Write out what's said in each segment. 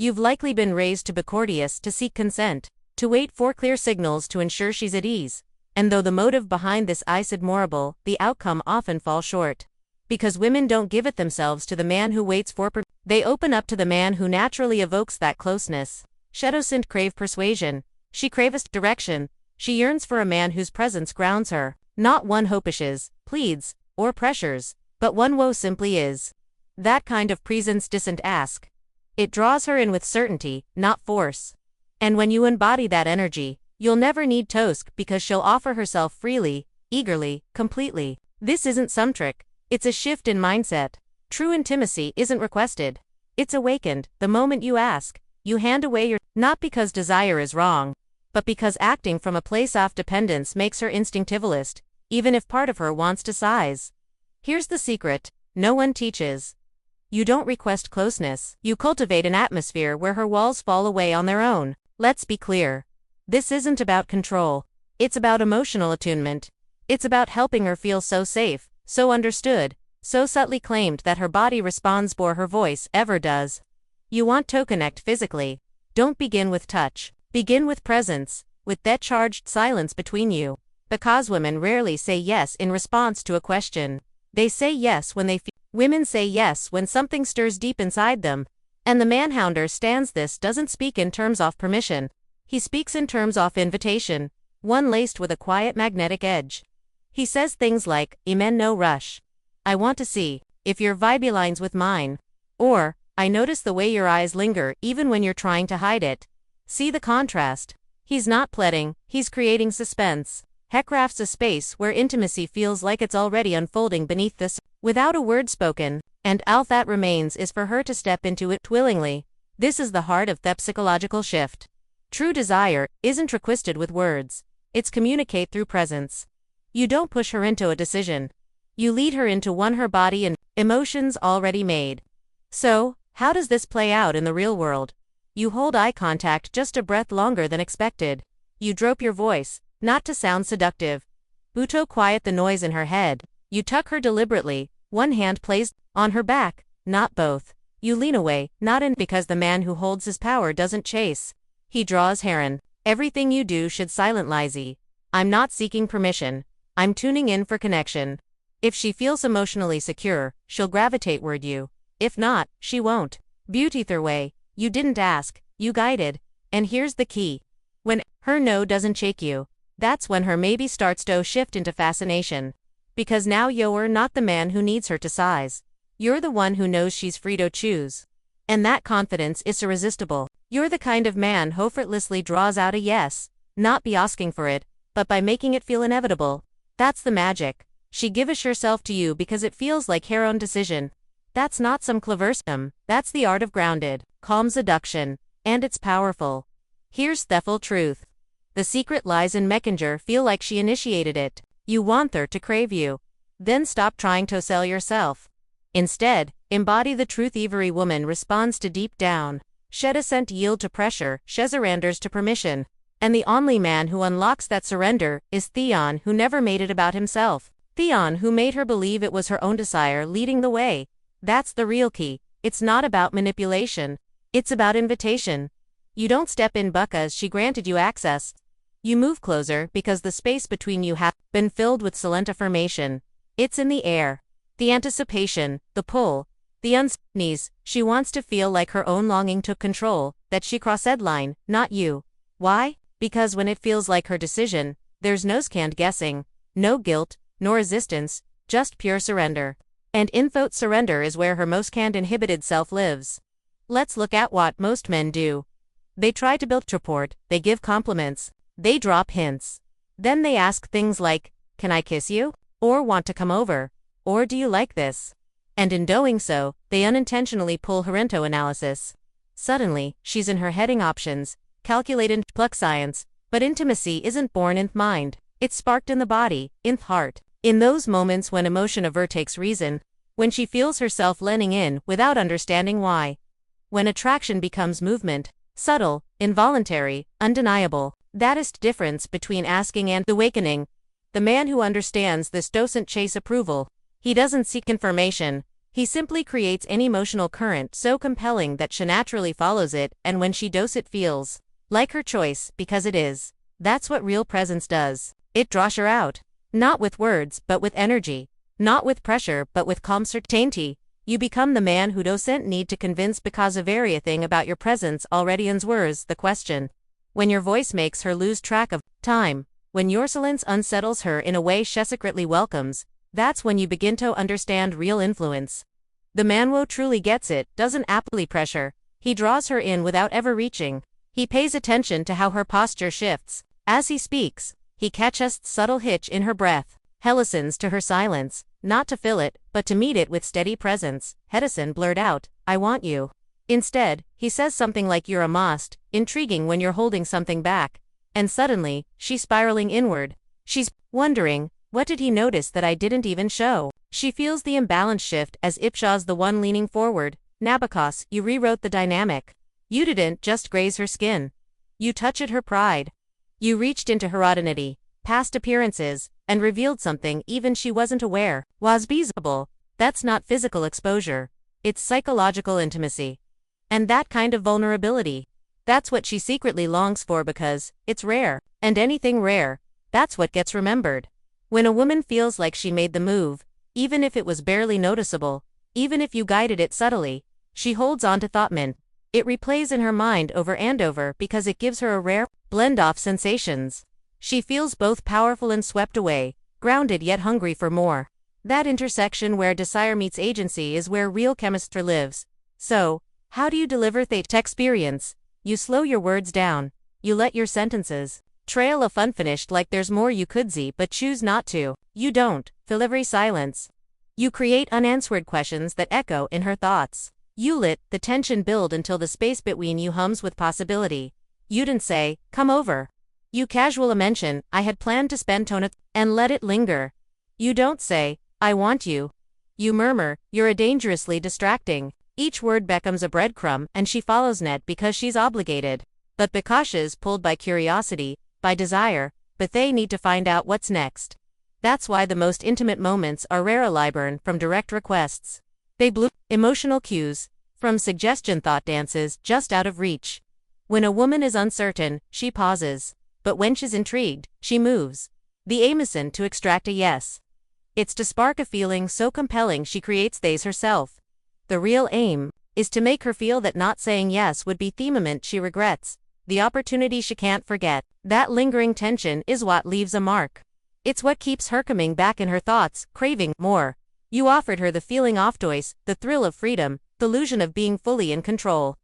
You've likely been raised to be courteous, to seek consent, to wait for clear signals to ensure she's at ease. And though the motive behind this is admirable, the outcome often falls short. Because women don't give it themselves to the man who waits for they open up to the man who naturally evokes that closeness. She doesn't crave persuasion. She craves direction. She yearns for a man whose presence grounds her. Not one who pushes, pleads, or pressures, but one who simply is. That kind of presence doesn't ask. It draws her in with certainty, not force. And when you embody that energy, you'll never need Tosk because she'll offer herself freely, eagerly, completely. This isn't some trick. It's a shift in mindset. True intimacy isn't requested. It's awakened the moment you ask. You hand away your, not because desire is wrong, but because acting from a place of dependence makes her instinctivalist, even if part of her wants to size. Here's the secret no one teaches. You don't request closeness. You cultivate an atmosphere where her walls fall away on their own. Let's be clear. This isn't about control. It's about emotional attunement. It's about helping her feel so safe, so understood, so subtly claimed that her body responds before her voice ever does. You want to connect physically. Don't begin with touch. Begin with presence, with that charged silence between you. Because women rarely say yes in response to a question. They say yes when they feel. Women say yes when something stirs deep inside them. And the manhounder stands this doesn't speak in terms of permission. He speaks in terms of invitation, one laced with a quiet magnetic edge. He says things like, "Amen, no rush. I want to see if your vibe aligns with mine." Or, "I notice the way your eyes linger even when you're trying to hide it." See the contrast. He's not pleading, he's creating suspense. He crafts a space where intimacy feels like it's already unfolding beneath the surface, without a word spoken, and all that remains is for her to step into it willingly. This is the heart of the psychological shift. True desire isn't requested with words. It's communicate through presence. You don't push her into a decision. You lead her into one her body and emotions already made. So, how does this play out in the real world? You hold eye contact just a breath longer than expected. You drop your voice, not to sound seductive, but to quiet the noise in her head. You tuck her deliberately, one hand placed on her back, not both. You lean away, not in because the man who holds his power doesn't chase. He draws heron. Everything you do should silent Lizzie. I'm not seeking permission. I'm tuning in for connection. If she feels emotionally secure, she'll gravitate toward you. If not, she won't. Beauty their way. You didn't ask, you guided. And here's the key. When her no doesn't shake you, that's when her maybe starts to shift into fascination. Because now you're not the man who needs her to size. You're the one who knows she's free to choose. And that confidence is irresistible. You're the kind of man who effortlessly draws out a yes, not by asking for it, but by making it feel inevitable. That's the magic. She gives herself to you because it feels like her own decision. That's not some cleversome, that's the art of grounded, calm seduction, and it's powerful. Here's the full truth. The secret lies in Messenger feel like she initiated it. You want her to crave you. Then stop trying to sell yourself. Instead, embody the truth. Every woman responds to deep down. She doesn't yield to pressure, she surrenders to permission. And the only man who unlocks that surrender is Theon, who never made it about himself. Theon, who made her believe it was her own desire leading the way. That's the real key. It's not about manipulation. It's about invitation. You don't step in because she granted you access. You move closer because the space between you has been filled with silent affirmation. It's in the air. The anticipation, the pull, the unease. She wants to feel like her own longing took control, that she crossed line, not you. Why? Because when it feels like her decision, there's no scant guessing, no guilt, nor resistance, just pure surrender. And in that surrender is where her most uninhibited self lives. Let's look at what most men do. They try to build rapport, they give compliments, they drop hints. Then they ask things like, "Can I kiss you?" Or "Want to come over?" Or "Do you like this?" And in doing so, they unintentionally pull her into analysis. Suddenly, she's in her heading options, calculated pluck science, but intimacy isn't born in mind, it's sparked in the body, in the heart. In those moments when emotion overtakes reason, when she feels herself leaning in without understanding why. When attraction becomes movement, subtle, involuntary, undeniable, that is the difference between asking and awakening. The man who understands this doesn't chase approval. He doesn't seek confirmation. He simply creates an emotional current so compelling that she naturally follows it, and when she does it feels like her choice, because it is. That's what real presence does. It draws her out. Not with words, but with energy. Not with pressure, but with calm certainty. You become the man who doesn't need to convince because of everything about your presence already answers the question. When your voice makes her lose track of time, when your silence unsettles her in a way she secretly welcomes, that's when you begin to understand real influence. The man who truly gets it doesn't aptly pressure. He draws her in without ever reaching. He pays attention to how her posture shifts. As he speaks, he catches the subtle hitch in her breath. He listens to her silence, not to fill it, but to meet it with steady presence. Hedison blurred out, "I want you." Instead, he says something like "you're a must," intriguing when you're holding something back. And suddenly, she's spiraling inward. She's wondering, what did he notice that I didn't even show? She feels the imbalance shift as if she's the one leaning forward. Nabokos, you rewrote the dynamic. You didn't just graze her skin. You touched her pride. You reached into her identity, past appearances, and revealed something even she wasn't aware was visible. That's not physical exposure. It's psychological intimacy. And that kind of vulnerability, that's what she secretly longs for because it's rare. And anything rare, that's what gets remembered. When a woman feels like she made the move, even if it was barely noticeable, even if you guided it subtly, she holds on to Thoughtman. It replays in her mind over and over because it gives her a rare blend of sensations. She feels both powerful and swept away, grounded yet hungry for more. That intersection where desire meets agency is where real chemistry lives. So, how do you deliver that experience? You slow your words down. You let your sentences trail of unfinished like there's more you could see but choose not to. You don't fill every silence. You create unanswered questions that echo in her thoughts. You let the tension build until the space between you hums with possibility. You didn't say, "Come over." You casually mention, "I had planned to spend tonight," and let it linger. You don't say, "I want you." You murmur, "You're a dangerously distracting." Each word becomes a breadcrumb and she follows net because she's obligated. But because she's pulled by curiosity, by desire, but they need to find out what's next. That's why the most intimate moments are rarely born from direct requests. They bloom emotional cues, from suggestion thought dances just out of reach. When a woman is uncertain, she pauses. But when she's intrigued, she moves. The aim isn't to extract a yes. It's to spark a feeling so compelling she creates these herself. The real aim is to make her feel that not saying yes would be the moment she regrets, the opportunity she can't forget. That lingering tension is what leaves a mark. It's what keeps her coming back in her thoughts, craving more. You offered her the feeling of choice, the thrill of freedom, the illusion of being fully in control.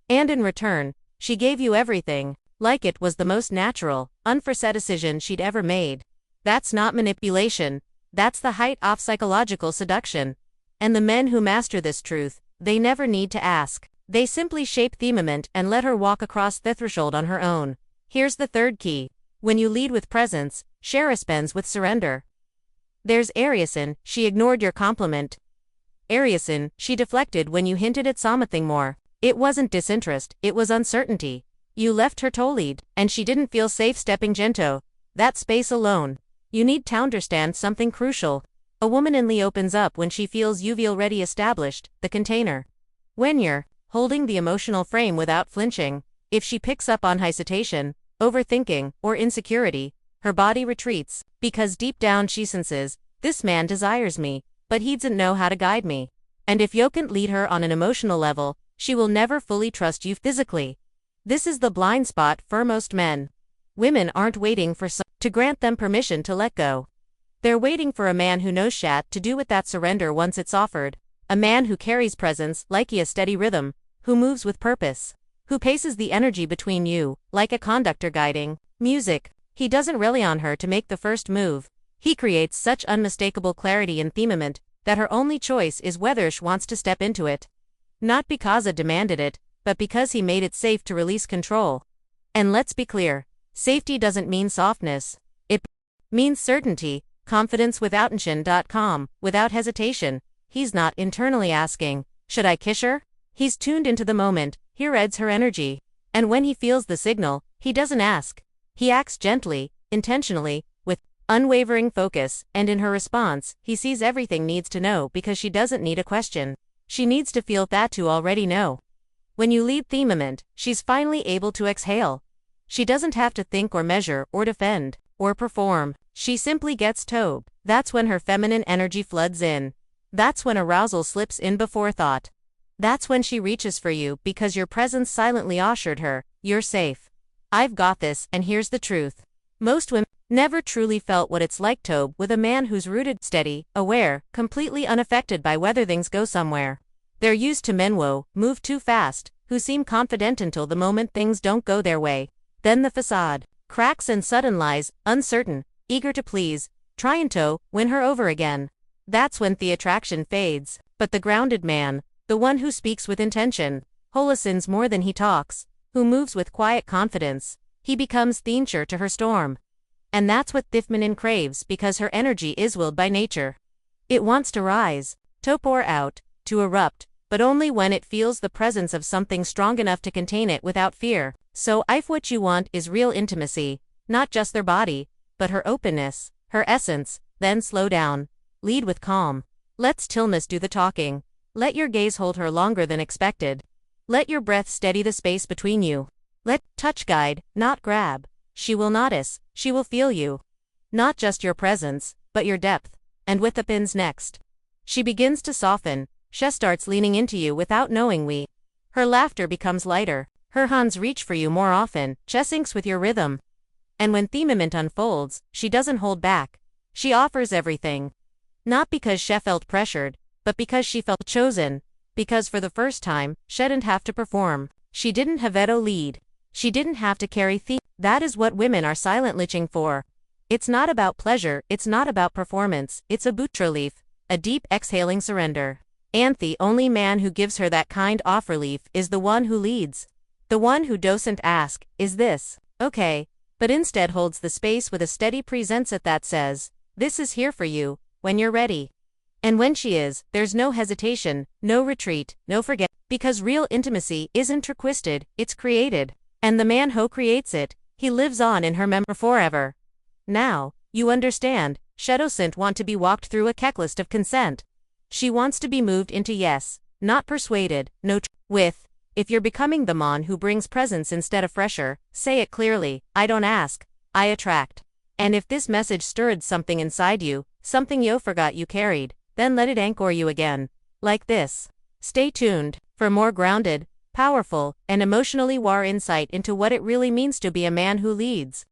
And in return, she gave you everything, like it was the most natural, unforeseen decision she'd ever made. That's not manipulation. That's the height of psychological seduction. And the men who master this truth, they never need to ask. They simply shape the moment and let her walk across the threshold on her own. Here's the third key. When you lead with presence, Shara spends with surrender. There's Ariason, she ignored your compliment. Ariason, she deflected when you hinted at something more. It wasn't disinterest, it was uncertainty. You left her to lead, and she didn't feel safe stepping gento. That space alone. You need to understand something crucial. A woman only opens up when she feels you've already established the container. When you're holding the emotional frame without flinching, if she picks up on hesitation, overthinking, or insecurity, her body retreats, because deep down she senses, this man desires me, but he doesn't know how to guide me. And if you can't lead her on an emotional level, she will never fully trust you physically. This is the blind spot for most men. Women aren't waiting for someone to grant them permission to let go. They're waiting for a man who knows what to do with that surrender once it's offered. A man who carries presence like a steady rhythm, who moves with purpose, who paces the energy between you, like a conductor guiding music. He doesn't rely on her to make the first move. He creates such unmistakable clarity in themament that her only choice is whether she wants to step into it. Not because it demanded it, but because he made it safe to release control. And let's be clear, safety doesn't mean softness. It means certainty, confidence without tension.com, without hesitation. He's not internally asking, should I kiss her? He's tuned into the moment, he reads her energy. And when he feels the signal, he doesn't ask. He acts gently, intentionally, with unwavering focus, and in her response, he sees everything needs to know because she doesn't need a question. She needs to feel that to already know. When you lead Themament, she's finally able to exhale. She doesn't have to think or measure or defend or perform. She simply gets towed. That's when her feminine energy floods in. That's when arousal slips in before thought. That's when she reaches for you because your presence silently assured her, you're safe. I've got this, and here's the truth. Most women never truly felt what it's like to with a man who's rooted, steady, aware, completely unaffected by whether things go somewhere. They're used to men who move too fast, who seem confident until the moment things don't go their way. Then the facade cracks and sudden lies, uncertain, eager to please, trying to win her over again. That's when the attraction fades. But the grounded man, the one who speaks with intention, who listens more than he talks, who moves with quiet confidence, he becomes the anchor to her storm. And that's what the feminine craves because her energy is willed by nature. It wants to rise, to pour out, to erupt, but only when it feels the presence of something strong enough to contain it without fear. So if what you want is real intimacy, not just their body, but her openness, her essence, then slow down. Lead with calm. Let stillness do the talking. Let your gaze hold her longer than expected. Let your breath steady the space between you. Let touch guide, not grab. She will notice, she will feel you. Not just your presence, but your depth. And with the pins next. She begins to soften. She starts leaning into you without knowing we. Her laughter becomes lighter. Her hands reach for you more often. She syncs with your rhythm. And when Themament unfolds, she doesn't hold back. She offers everything. Not because she felt pressured, but because she felt chosen. Because for the first time, she didn't have to perform. She didn't have to lead. She didn't have to carry the. That is what women are silent liching for. It's not about pleasure, it's not about performance, it's a boot relief, a deep exhaling surrender. And the only man who gives her that kind of relief is the one who leads. The one who doesn't ask, is this okay? But instead holds the space with a steady presence that says, this is here for you, when you're ready. And when she is, there's no hesitation, no retreat, no forget, because real intimacy isn't requested, it's created. And the man who creates it, he lives on in her memory forever. Now, you understand, she doesn't want to be walked through a checklist of consent. She wants to be moved into yes, not persuaded, no with. If you're becoming the man who brings presence instead of pressure, say it clearly, I don't ask, I attract. And if this message stirred something inside you, something you forgot you carried, then let it anchor you again. Like this. Stay tuned for more grounded, powerful, and emotionally aware insight into what it really means to be a man who leads.